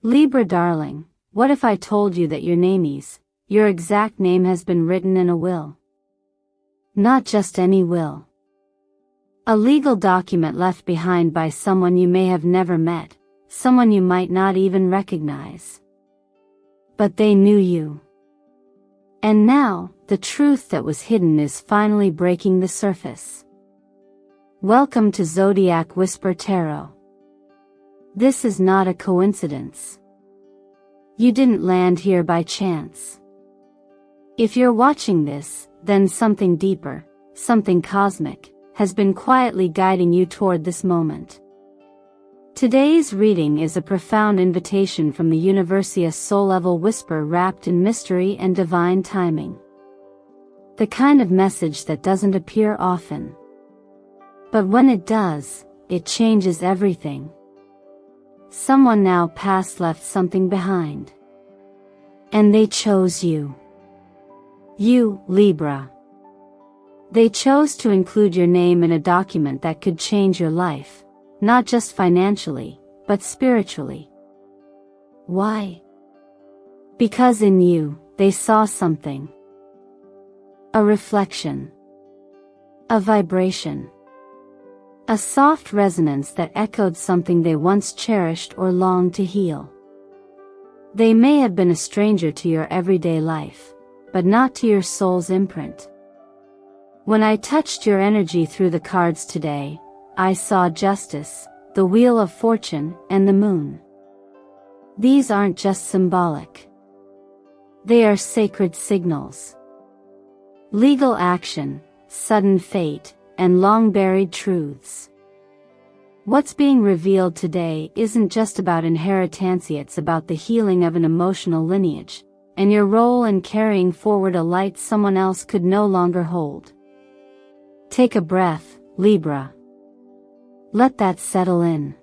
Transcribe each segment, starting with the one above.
Libra darling, what if I told you that your exact name has been written in a will? Not just any will. A legal document left behind by someone you may have never met, someone you might not even recognize. But they knew you. And now, the truth that was hidden is finally breaking the surface. Welcome to Zodiac Whisper Tarot. This is not a coincidence. You didn't land here by chance. If you're watching this, then something deeper, something cosmic, has been quietly guiding you toward this moment. Today's reading is a profound invitation from the Universia soul-level whisper wrapped in mystery and divine timing. The kind of message that doesn't appear often. But when it does, it changes everything. Someone now past left something behind. And they chose you. You, Libra. They chose to include your name in a document that could change your life, not just financially, but spiritually. Why? Because in you, they saw something. A reflection. A vibration. A soft resonance that echoed something they once cherished or longed to heal. They may have been a stranger to your everyday life, but not to your soul's imprint. When I touched your energy through the cards today, I saw justice, the wheel of fortune, and the moon. These aren't just symbolic. They are sacred signals. Legal action, sudden fate, and long-buried truths. What's being revealed today isn't just about inheritance, it's about the healing of an emotional lineage, and your role in carrying forward a light someone else could no longer hold. Take a breath, Libra. Let that settle in.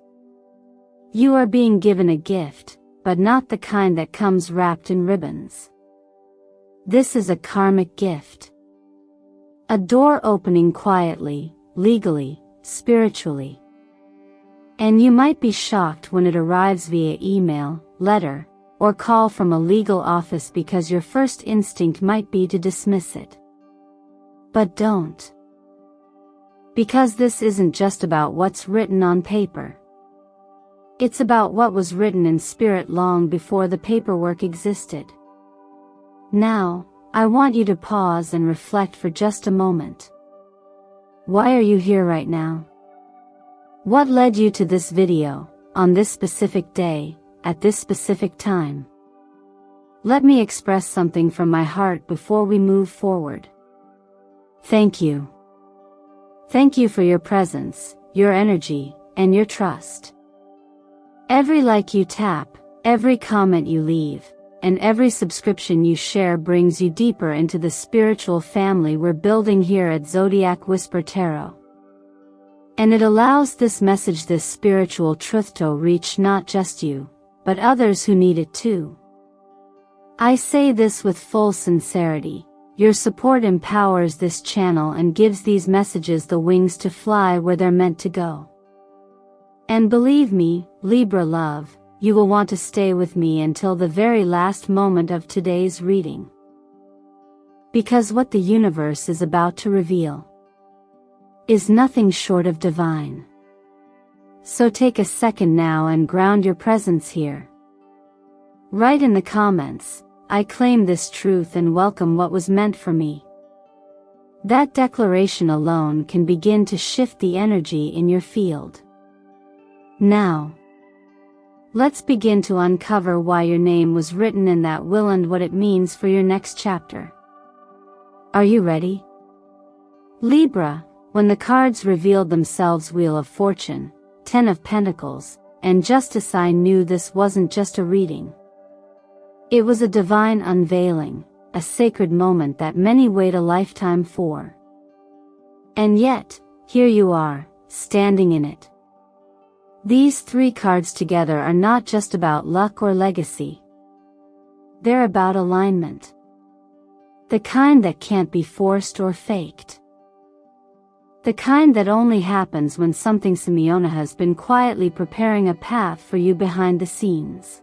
You are being given a gift, but not the kind that comes wrapped in ribbons. This is a karmic gift. A door opening quietly, legally, spiritually. And you might be shocked when it arrives via email, letter, or call from a legal office because your first instinct might be to dismiss it. But don't. Because this isn't just about what's written on paper. It's about what was written in spirit long before the paperwork existed. Now, I want you to pause and reflect for just a moment. Why are you here right now? What led you to this video, on this specific day, at this specific time? Let me express something from my heart before we move forward. Thank you. Thank you for your presence, your energy, and your trust. Every like you tap, every comment you leave, and every subscription you share brings you deeper into the spiritual family we're building here at Zodiac Whisper Tarot. And it allows this message, this spiritual truth, to reach not just you, but others who need it too. I say this with full sincerity. Your support empowers this channel and gives these messages the wings to fly where they're meant to go. And believe me, Libra love, you will want to stay with me until the very last moment of today's reading. Because what the universe is about to reveal is nothing short of divine. So take a second now and ground your presence here. Write in the comments, I claim this truth and welcome what was meant for me. That declaration alone can begin to shift the energy in your field. Now, let's begin to uncover why your name was written in that will and what it means for your next chapter. Are you ready? Libra, when the cards revealed themselves, Wheel of Fortune, 10 of Pentacles, and Justice, I knew this wasn't just a reading. It was a divine unveiling, a sacred moment that many wait a lifetime for. And yet, here you are, standing in it. These three cards together are not just about luck or legacy. They're about alignment. The kind that can't be forced or faked. The kind that only happens when something Simeona has been quietly preparing a path for you behind the scenes.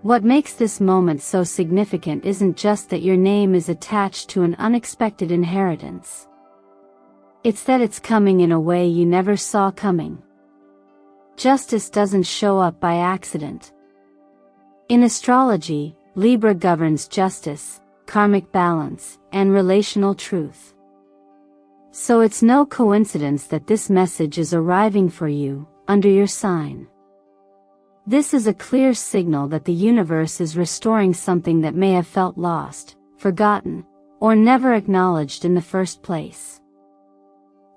What makes this moment so significant isn't just that your name is attached to an unexpected inheritance. It's that it's coming in a way you never saw coming. Justice doesn't show up by accident. In astrology, Libra governs justice, karmic balance, and relational truth. So it's no coincidence that this message is arriving for you, under your sign. This is a clear signal that the universe is restoring something that may have felt lost, forgotten, or never acknowledged in the first place.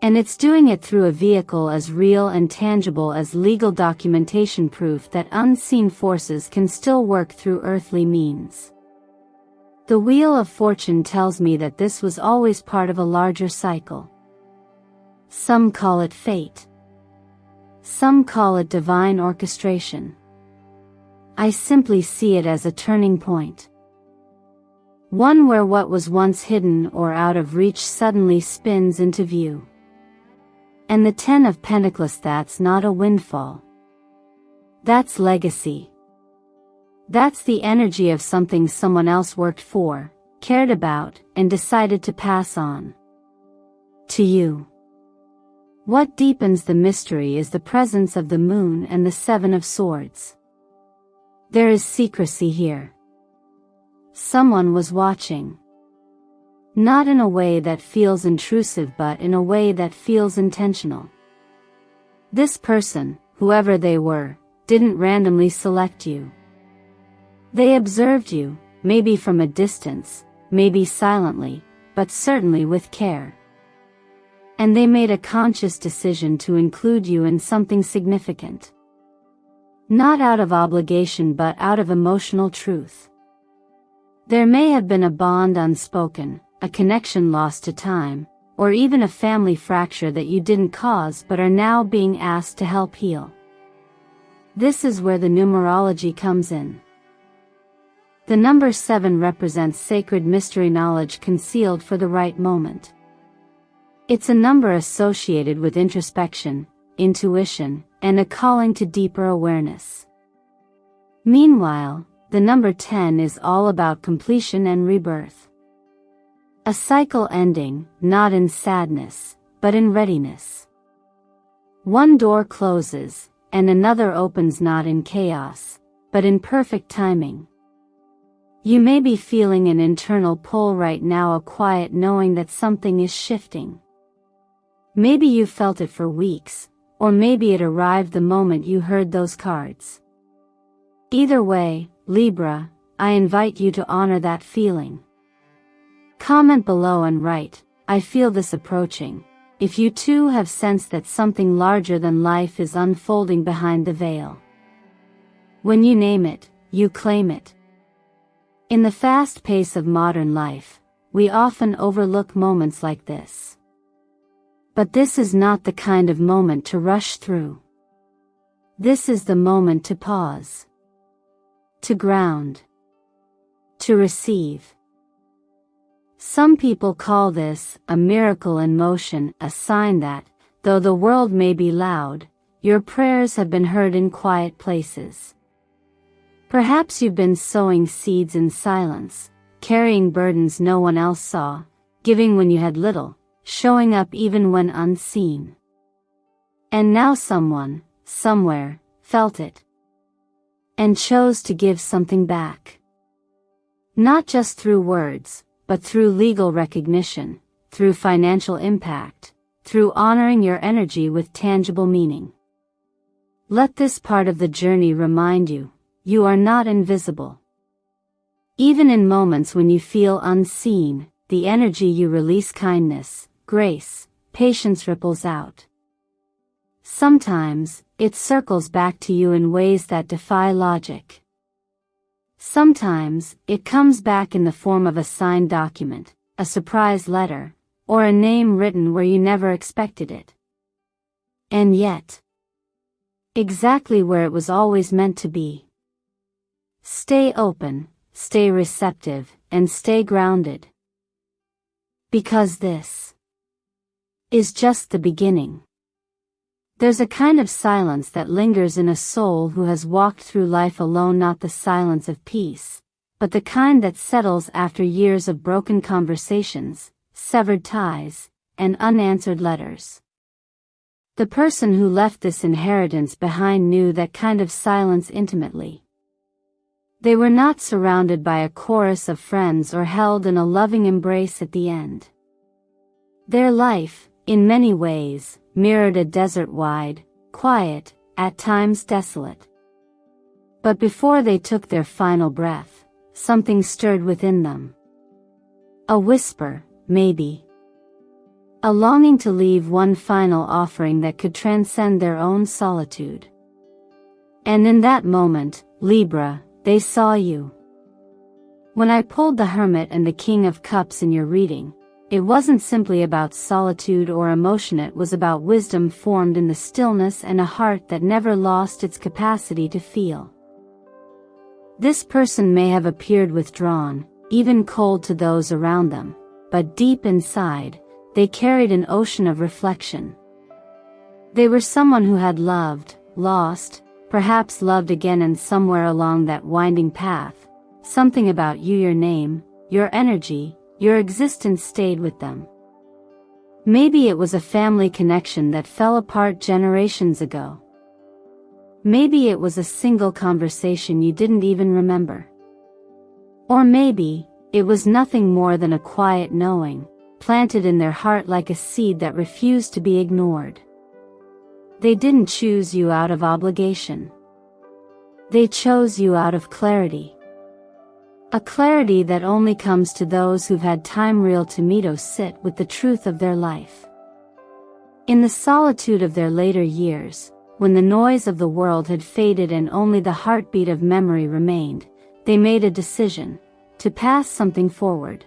And it's doing it through a vehicle as real and tangible as legal documentation, proof that unseen forces can still work through earthly means. The Wheel of Fortune tells me that this was always part of a larger cycle. Some call it fate. Some call it divine orchestration. I simply see it as a turning point. One where what was once hidden or out of reach suddenly spins into view. And the 10 of Pentacles, that's not a windfall. That's legacy. That's the energy of something someone else worked for, cared about, and decided to pass on to you. What deepens the mystery is the presence of the Moon and the 7 of Swords. There is secrecy here. Someone was watching. Not in a way that feels intrusive, but in a way that feels intentional. This person, whoever they were, didn't randomly select you. They observed you, maybe from a distance, maybe silently, but certainly with care. And they made a conscious decision to include you in something significant. Not out of obligation, but out of emotional truth. There may have been a bond unspoken, a connection lost to time, or even a family fracture that you didn't cause but are now being asked to help heal. This is where the numerology comes in. The number 7 represents sacred mystery, knowledge concealed for the right moment. It's a number associated with introspection, intuition, and a calling to deeper awareness. Meanwhile, the number 10 is all about completion and rebirth. A cycle ending, not in sadness, but in readiness. One door closes, and another opens, not in chaos, but in perfect timing. You may be feeling an internal pull right now, a quiet knowing that something is shifting. Maybe you felt it for weeks, or maybe it arrived the moment you heard those cards. Either way, Libra, I invite you to honor that feeling. Comment below and write, "I feel this approaching," if you too have sensed that something larger than life is unfolding behind the veil. When you name it, you claim it. In the fast pace of modern life, we often overlook moments like this. But this is not the kind of moment to rush through. This is the moment to pause. To ground. To receive. Some people call this a miracle in motion, a sign that, though the world may be loud, your prayers have been heard in quiet places. Perhaps you've been sowing seeds in silence, carrying burdens no one else saw, giving when you had little, showing up even when unseen. And now someone, somewhere, felt it. And chose to give something back. Not just through words, but through legal recognition, through financial impact, through honoring your energy with tangible meaning. Let this part of the journey remind you, you are not invisible. Even in moments when you feel unseen, the energy you release, kindness, grace, patience, ripples out. Sometimes, it circles back to you in ways that defy logic. Sometimes, it comes back in the form of a signed document, a surprise letter, or a name written where you never expected it. And yet, exactly where it was always meant to be. Stay open, stay receptive, and stay grounded. Because this is just the beginning. There's a kind of silence that lingers in a soul who has walked through life alone, not the silence of peace, but the kind that settles after years of broken conversations, severed ties, and unanswered letters. The person who left this inheritance behind knew that kind of silence intimately. They were not surrounded by a chorus of friends or held in a loving embrace at the end. Their life, in many ways, mirrored a desert wide, quiet, at times desolate. But before they took their final breath, something stirred within them. A whisper, maybe. A longing to leave one final offering that could transcend their own solitude. And in that moment, Libra, they saw you. When I pulled the Hermit and the King of Cups in your reading, it wasn't simply about solitude or emotion, it was about wisdom formed in the stillness and a heart that never lost its capacity to feel. This person may have appeared withdrawn, even cold to those around them, but deep inside, they carried an ocean of reflection. They were someone who had loved, lost, perhaps loved again, and somewhere along that winding path, something about you, your name, your energy, your existence stayed with them. Maybe it was a family connection that fell apart generations ago. Maybe it was a single conversation you didn't even remember. Or maybe, it was nothing more than a quiet knowing, planted in their heart like a seed that refused to be ignored. They didn't choose you out of obligation. They chose you out of clarity. A clarity that only comes to those who've had time real to meet or sit with the truth of their life. In the solitude of their later years, when the noise of the world had faded and only the heartbeat of memory remained, they made a decision, to pass something forward.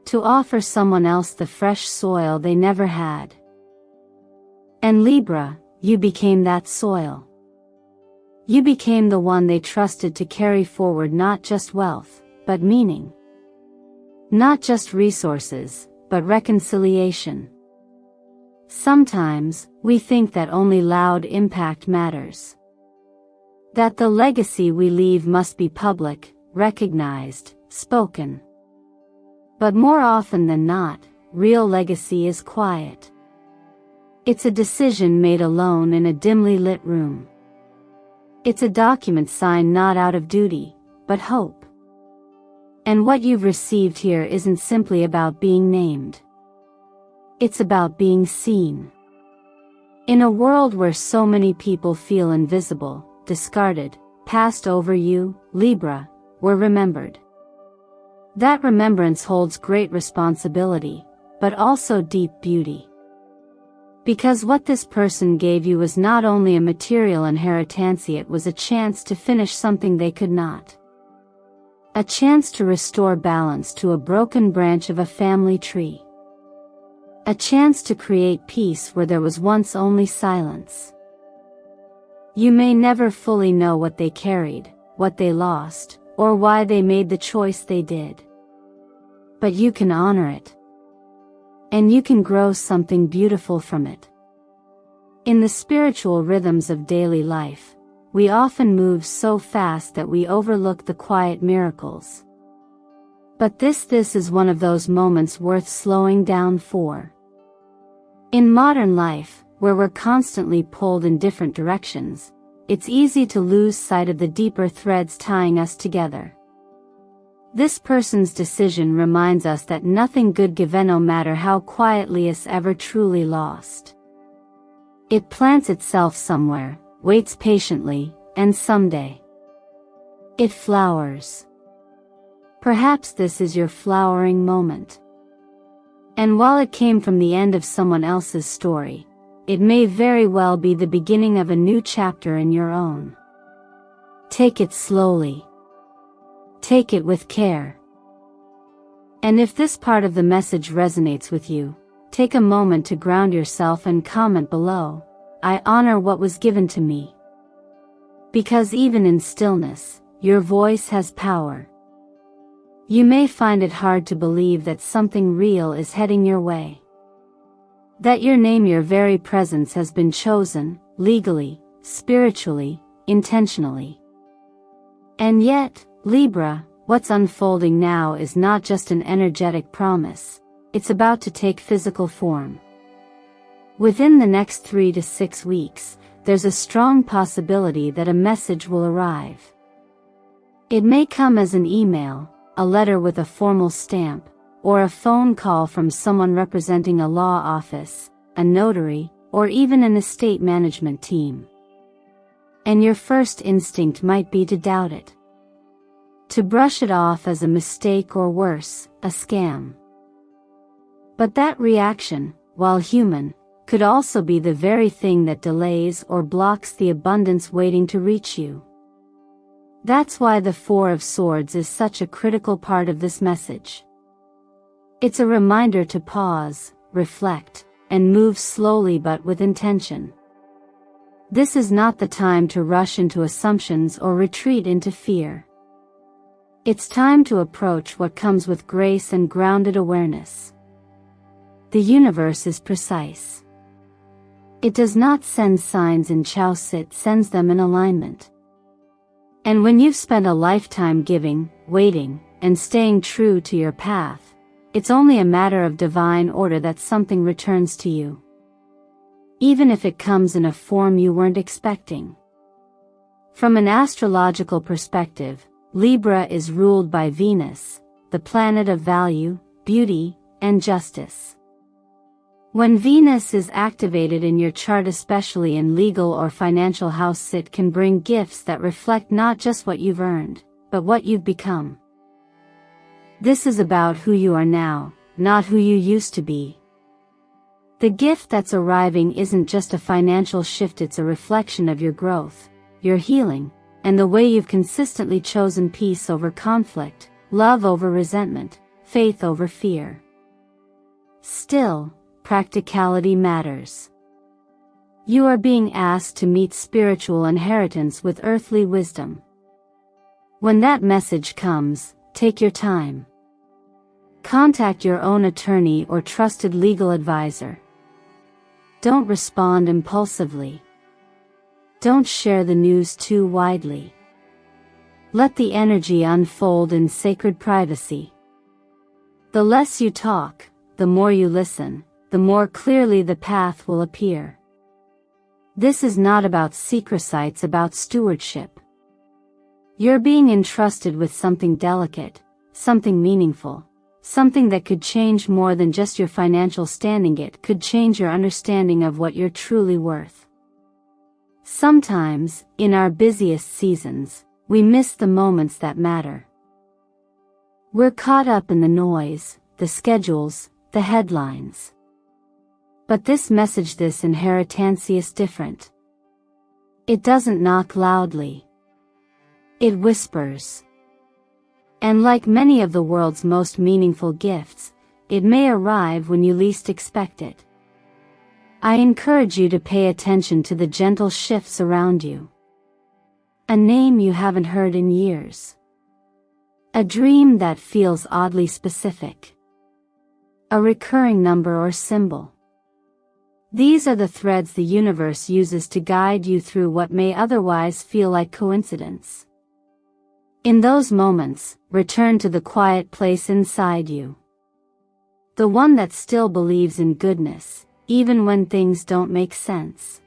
To offer someone else the fresh soil they never had. And Libra, you became that soil. You became the one they trusted to carry forward not just wealth, but meaning. Not just resources, but reconciliation. Sometimes, we think that only loud impact matters. That the legacy we leave must be public, recognized, spoken. But more often than not, real legacy is quiet. It's a decision made alone in a dimly lit room. It's a document signed not out of duty, but hope. And what you've received here isn't simply about being named. It's about being seen. In a world where so many people feel invisible, discarded, passed over, you, Libra, were remembered. That remembrance holds great responsibility, but also deep beauty. Because what this person gave you was not only a material inheritance, it was a chance to finish something they could not. A chance to restore balance to a broken branch of a family tree. A chance to create peace where there was once only silence. You may never fully know what they carried, what they lost, or why they made the choice they did. But you can honor it. And you can grow something beautiful from it. In the spiritual rhythms of daily life, we often move so fast that we overlook the quiet miracles. But this is one of those moments worth slowing down for. In modern life, where we're constantly pulled in different directions, it's easy to lose sight of the deeper threads tying us together. This person's decision reminds us that nothing good given, no matter how quietly, is ever truly lost. It plants itself somewhere, waits patiently, and someday it flowers. Perhaps this is your flowering moment. And while it came from the end of someone else's story, it may very well be the beginning of a new chapter in your own. Take it slowly. Take it with care. And if this part of the message resonates with you, take a moment to ground yourself and comment below, "I honor what was given to me." Because even in stillness, your voice has power. You may find it hard to believe that something real is heading your way. That your name, your very presence has been chosen, legally, spiritually, intentionally. And yet, Libra, what's unfolding now is not just an energetic promise, it's about to take physical form. Within the next 3 to 6 weeks, there's a strong possibility that a message will arrive. It may come as an email, a letter with a formal stamp, or a phone call from someone representing a law office, a notary, or even an estate management team. And your first instinct might be to doubt it. To brush it off as a mistake or worse, a scam. But that reaction, while human, could also be the very thing that delays or blocks the abundance waiting to reach you. That's why the Four of Swords is such a critical part of this message. It's a reminder to pause, reflect, and move slowly but with intention. This is not the time to rush into assumptions or retreat into fear. It's time to approach what comes with grace and grounded awareness. The universe is precise. It does not send signs in chaos, it sends them in alignment. And when you've spent a lifetime giving, waiting, and staying true to your path, it's only a matter of divine order that something returns to you. Even if it comes in a form you weren't expecting. From an astrological perspective, Libra is ruled by Venus, the planet of value, beauty, and justice. When Venus is activated in your chart, especially in legal or financial house, it can bring gifts that reflect not just what you've earned, but what you've become. This is about who you are now, not who you used to be. The gift that's arriving isn't just a financial shift, it's a reflection of your growth, your healing, and the way you've consistently chosen peace over conflict, love over resentment, faith over fear. Still, practicality matters. You are being asked to meet spiritual inheritance with earthly wisdom. When that message comes, take your time. Contact your own attorney or trusted legal advisor. Don't respond impulsively. Don't share the news too widely. Let the energy unfold in sacred privacy. The less you talk, the more you listen, the more clearly the path will appear. This is not about secrecy, it's about stewardship. You're being entrusted with something delicate, something meaningful, something that could change more than just your financial standing. It could change your understanding of what you're truly worth. Sometimes, in our busiest seasons, we miss the moments that matter. We're caught up in the noise, the schedules, the headlines. But this message, this inheritance, is different. It doesn't knock loudly. It whispers. And like many of the world's most meaningful gifts, it may arrive when you least expect it. I encourage you to pay attention to the gentle shifts around you. A name you haven't heard in years. A dream that feels oddly specific. A recurring number or symbol. These are the threads the universe uses to guide you through what may otherwise feel like coincidence. In those moments, return to the quiet place inside you. The one that still believes in goodness, even when things don't make sense.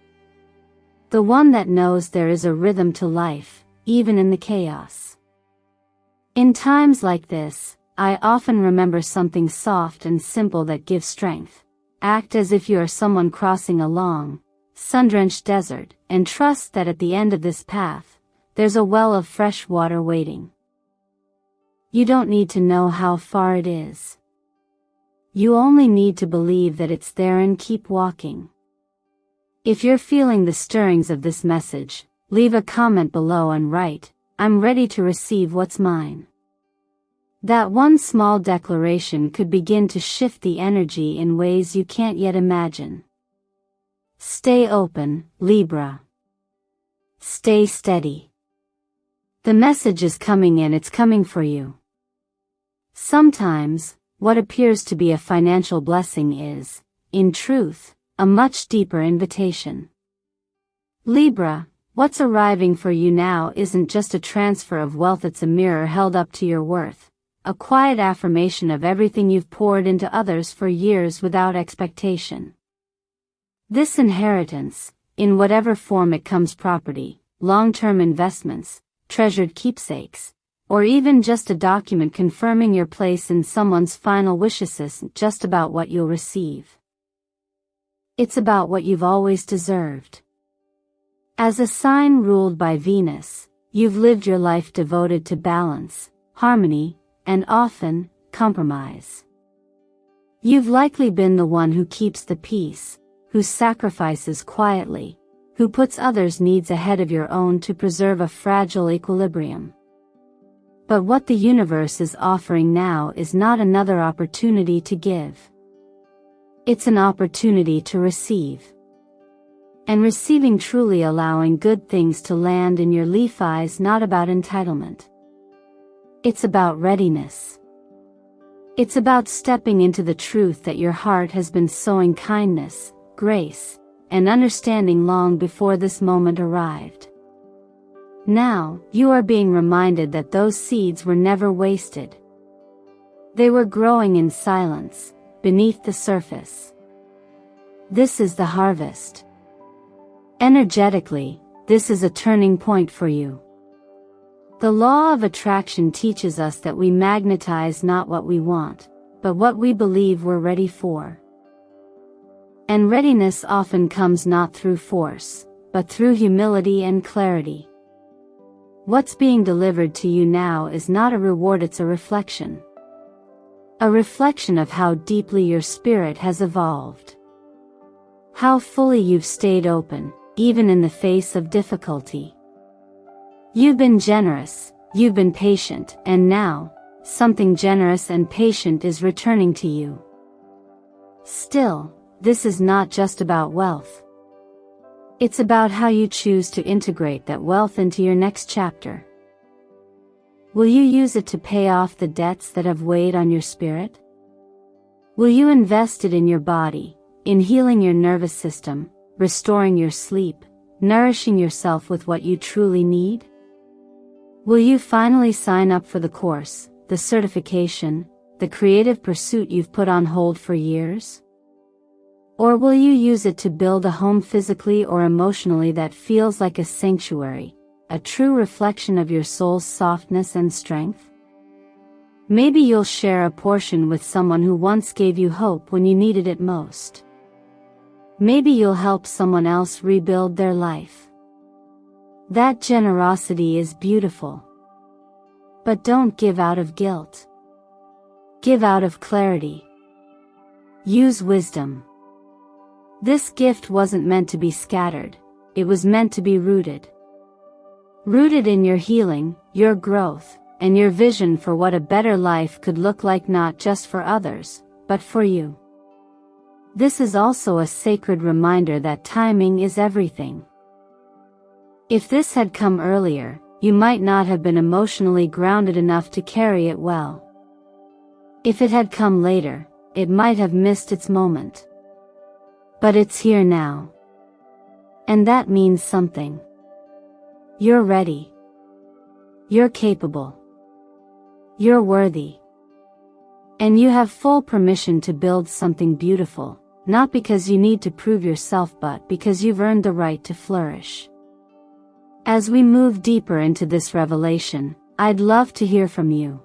The one that knows there is a rhythm to life, even in the chaos. In times like this, I often remember something soft and simple that gives strength. Act as if you are someone crossing a long, sun-drenched desert, and trust that at the end of this path, there's a well of fresh water waiting. You don't need to know how far it is. You only need to believe that it's there and keep walking. If you're feeling the stirrings of this message, leave a comment below and write, "I'm ready to receive what's mine." That one small declaration could begin to shift the energy in ways you can't yet imagine. Stay open, Libra. Stay steady. The message is coming in, it's coming for you. Sometimes, what appears to be a financial blessing is, in truth, a much deeper invitation. Libra, what's arriving for you now isn't just a transfer of wealth, it's a mirror held up to your worth, a quiet affirmation of everything you've poured into others for years without expectation. This inheritance, in whatever form it comes, property, long-term investments, treasured keepsakes, or even just a document confirming your place in someone's final wishes, isn't just about what you'll receive. It's about what you've always deserved. As a sign ruled by Venus, you've lived your life devoted to balance, harmony, and often, compromise. You've likely been the one who keeps the peace, who sacrifices quietly, who puts others' needs ahead of your own to preserve a fragile equilibrium. But what the universe is offering now is not another opportunity to give. It's an opportunity to receive. And receiving, truly allowing good things to land in your leaf, is not about entitlement. It's about readiness. It's about stepping into the truth that your heart has been sowing kindness, grace, and understanding long before this moment arrived. Now, you are being reminded that those seeds were never wasted. They were growing in silence, beneath the surface. This is the harvest. Energetically, this is a turning point for you. The law of attraction teaches us that we magnetize not what we want, but what we believe we're ready for. And readiness often comes not through force, but through humility and clarity. What's being delivered to you now is not a reward, it's a reflection. A reflection of how deeply your spirit has evolved. How fully you've stayed open, even in the face of difficulty. You've been generous, you've been patient, and now, something generous and patient is returning to you. Still, this is not just about wealth. It's about how you choose to integrate that wealth into your next chapter. Will you use it to pay off the debts that have weighed on your spirit? Will you invest it in your body, in healing your nervous system, restoring your sleep, nourishing yourself with what you truly need? Will you finally sign up for the course, the certification, the creative pursuit you've put on hold for years? Or will you use it to build a home physically or emotionally that feels like a sanctuary, a true reflection of your soul's softness and strength? Maybe you'll share a portion with someone who once gave you hope when you needed it most. Maybe you'll help someone else rebuild their life. That generosity is beautiful. But don't give out of guilt. Give out of clarity. Use wisdom. This gift wasn't meant to be scattered, it was meant to be rooted. Rooted in your healing, your growth, and your vision for what a better life could look like, not just for others, but for you. This is also a sacred reminder that timing is everything. If this had come earlier, you might not have been emotionally grounded enough to carry it well. If it had come later, it might have missed its moment. But it's here now. And that means something. You're ready. You're capable. You're worthy. And you have full permission to build something beautiful, not because you need to prove yourself, but because you've earned the right to flourish. As we move deeper into this revelation, I'd love to hear from you.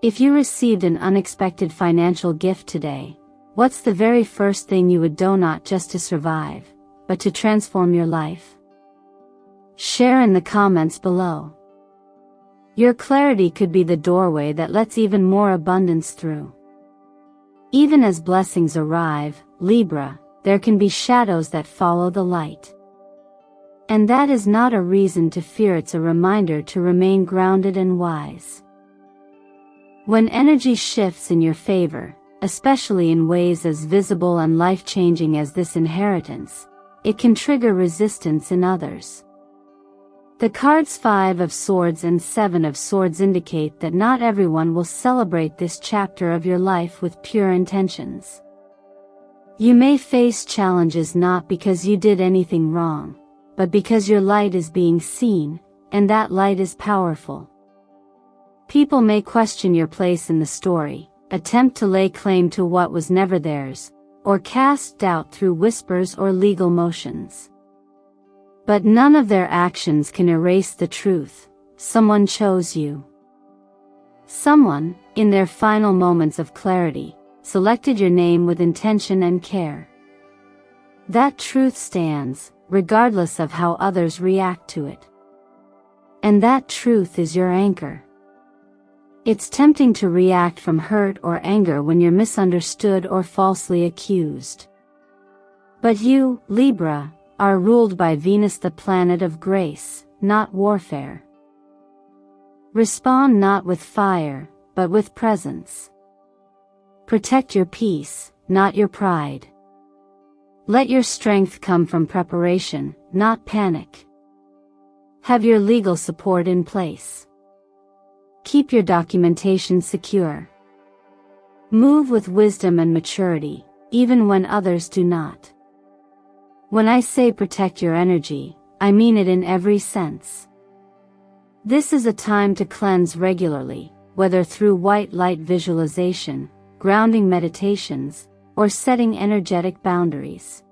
If you received an unexpected financial gift today, what's the very first thing you would do, not just to survive, but to transform your life? Share in the comments below. Your clarity could be the doorway that lets even more abundance through. Even as blessings arrive, Libra, there can be shadows that follow the light. And that is not a reason to fear, it's a reminder to remain grounded and wise. When energy shifts in your favor, especially in ways as visible and life-changing as this inheritance, it can trigger resistance in others. The cards 5 of Swords and 7 of Swords indicate that not everyone will celebrate this chapter of your life with pure intentions. You may face challenges not because you did anything wrong, but because your light is being seen, and that light is powerful. People may question your place in the story, attempt to lay claim to what was never theirs, or cast doubt through whispers or legal motions. But none of their actions can erase the truth: someone chose you. Someone, in their final moments of clarity, selected your name with intention and care. That truth stands, regardless of how others react to it. And that truth is your anchor. It's tempting to react from hurt or anger when you're misunderstood or falsely accused. But you, Libra, are ruled by Venus, the planet of grace, not warfare. Respond not with fire, but with presence. Protect your peace, not your pride. Let your strength come from preparation, not panic. Have your legal support in place. Keep your documentation secure. Move with wisdom and maturity, even when others do not. When I say protect your energy, I mean it in every sense. This is a time to cleanse regularly, whether through white light visualization, grounding meditations, or setting energetic boundaries.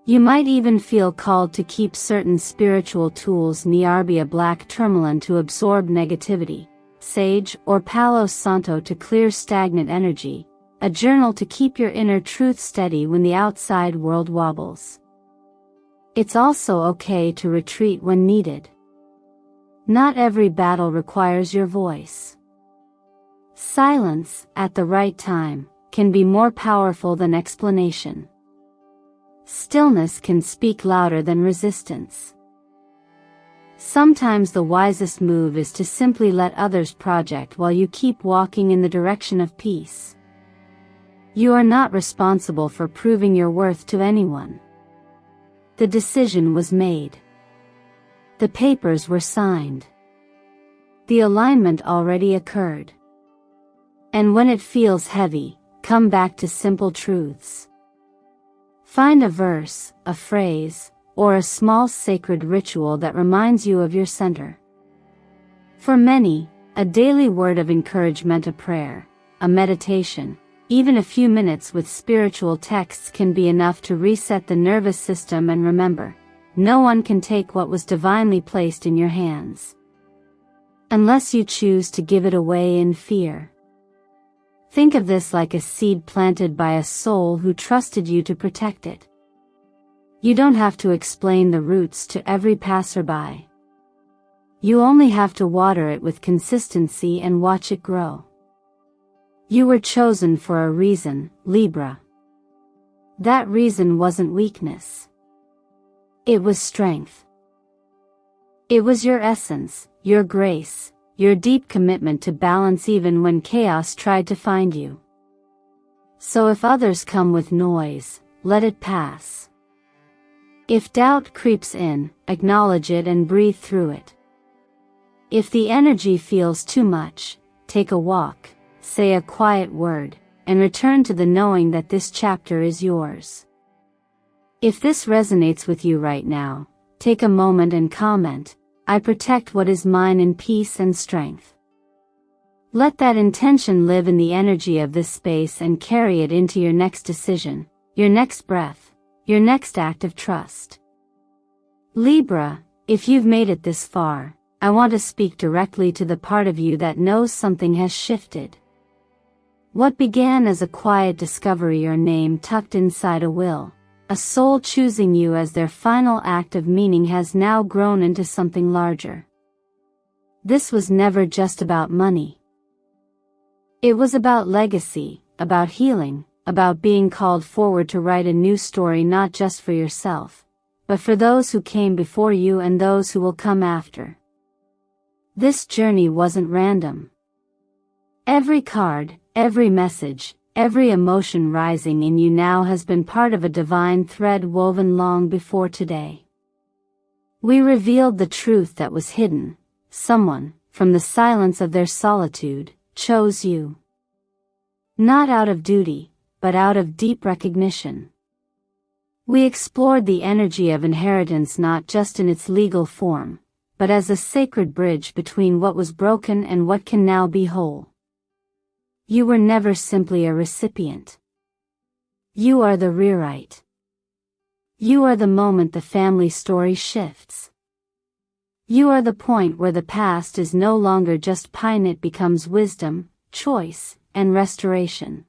You might even feel called to keep certain spiritual tools near, a black tourmaline to absorb negativity, sage or Palo Santo to clear stagnant energy, a journal to keep your inner truth steady when the outside world wobbles. It's also okay to retreat when needed. Not every battle requires your voice. Silence, at the right time, can be more powerful than explanation. Stillness can speak louder than resistance. Sometimes the wisest move is to simply let others project while you keep walking in the direction of peace. You are not responsible for proving your worth to anyone. The decision was made. The papers were signed. The alignment already occurred. And when it feels heavy, come back to simple truths. Find a verse, a phrase, or a small sacred ritual that reminds you of your center. For many, a daily word of encouragement, a prayer, a meditation, even a few minutes with spiritual texts can be enough to reset the nervous system. And remember, no one can take what was divinely placed in your hands, unless you choose to give it away in fear. Think of this like a seed planted by a soul who trusted you to protect it. You don't have to explain the roots to every passerby. You only have to water it with consistency and watch it grow. You were chosen for a reason, Libra. That reason wasn't weakness. It was strength. It was your essence, your grace, your deep commitment to balance even when chaos tried to find you. So if others come with noise, let it pass. If doubt creeps in, acknowledge it and breathe through it. If the energy feels too much, take a walk, say a quiet word, and return to the knowing that this chapter is yours. If this resonates with you right now, take a moment and comment, "I protect what is mine in peace and strength." Let that intention live in the energy of this space and carry it into your next decision, your next breath, your next act of trust. Libra, if you've made it this far, I want to speak directly to the part of you that knows something has shifted. What began as a quiet discovery, your name tucked inside a will, a soul choosing you as their final act of meaning, has now grown into something larger. This was never just about money. It was about legacy, about healing, about being called forward to write a new story, not just for yourself, but for those who came before you and those who will come after. This journey wasn't random. Every card, every message, every emotion rising in you now has been part of a divine thread woven long before today. We revealed the truth that was hidden. Someone, from the silence of their solitude, chose you. Not out of duty, but out of deep recognition. We explored the energy of inheritance not just in its legal form, but as a sacred bridge between what was broken and what can now be whole. You were never simply a recipient. You are the rewrite. You are the moment the family story shifts. You are the point where the past is no longer just pain, it becomes wisdom, choice, and restoration.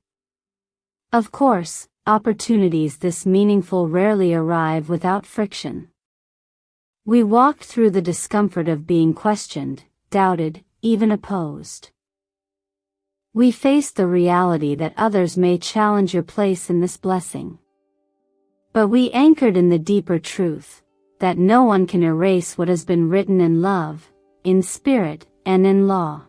Of course, opportunities this meaningful rarely arrive without friction. We walked through the discomfort of being questioned, doubted, even opposed. We faced the reality that others may challenge your place in this blessing. But we anchored in the deeper truth, that no one can erase what has been written in love, in spirit, and in law.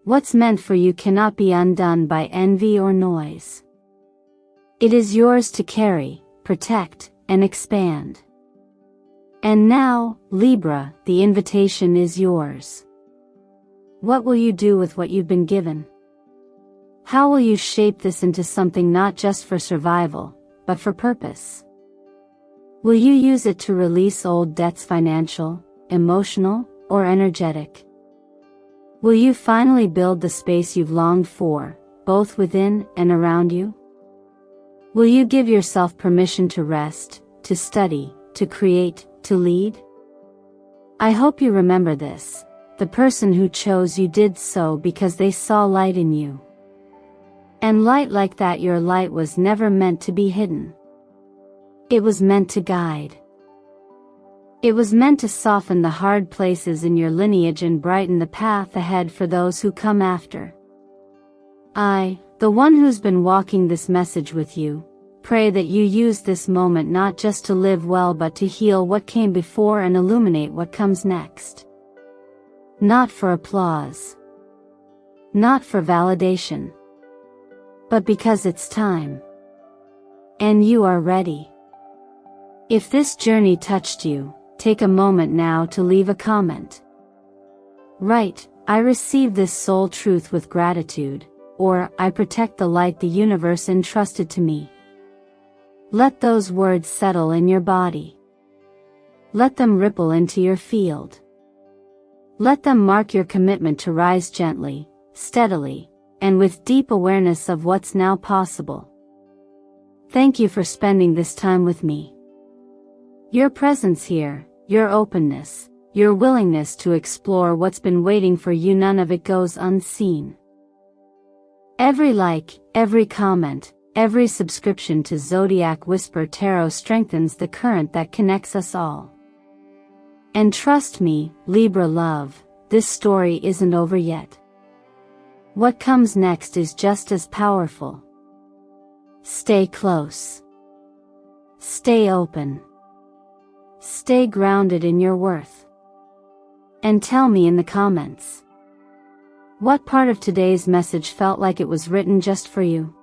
What's meant for you cannot be undone by envy or noise. It is yours to carry, protect, and expand. And now, Libra, the invitation is yours. What will you do with what you've been given? How will you shape this into something not just for survival, but for purpose? Will you use it to release old debts, financial, emotional, or energetic? Will you finally build the space you've longed for, both within and around you? Will you give yourself permission to rest, to study, to create, to lead? I hope you remember this. The person who chose you did so because they saw light in you. And light like that, your light was never meant to be hidden. It was meant to guide. It was meant to soften the hard places in your lineage and brighten the path ahead for those who come after. I, the one who's been walking this message with you, pray that you use this moment not just to live well but to heal what came before and illuminate what comes next. Not for applause. Not for validation. But because it's time. And you are ready. If this journey touched you, take a moment now to leave a comment. Write, I receive this soul truth with gratitude, or I protect the light the universe entrusted to me. Let those words settle in your body. Let them ripple into your field. Let them mark your commitment to rise gently, steadily, and with deep awareness of what's now possible. Thank you for spending this time with me. Your presence here, your openness, your willingness to explore what's been waiting for you, none of it goes unseen. Every like, every comment, every subscription to Zodiac Whisper Tarot strengthens the current that connects us all. And trust me, Libra love, this story isn't over yet. What comes next is just as powerful. Stay close. Stay open. Stay grounded in your worth. And tell me in the comments, what part of today's message felt like it was written just for you?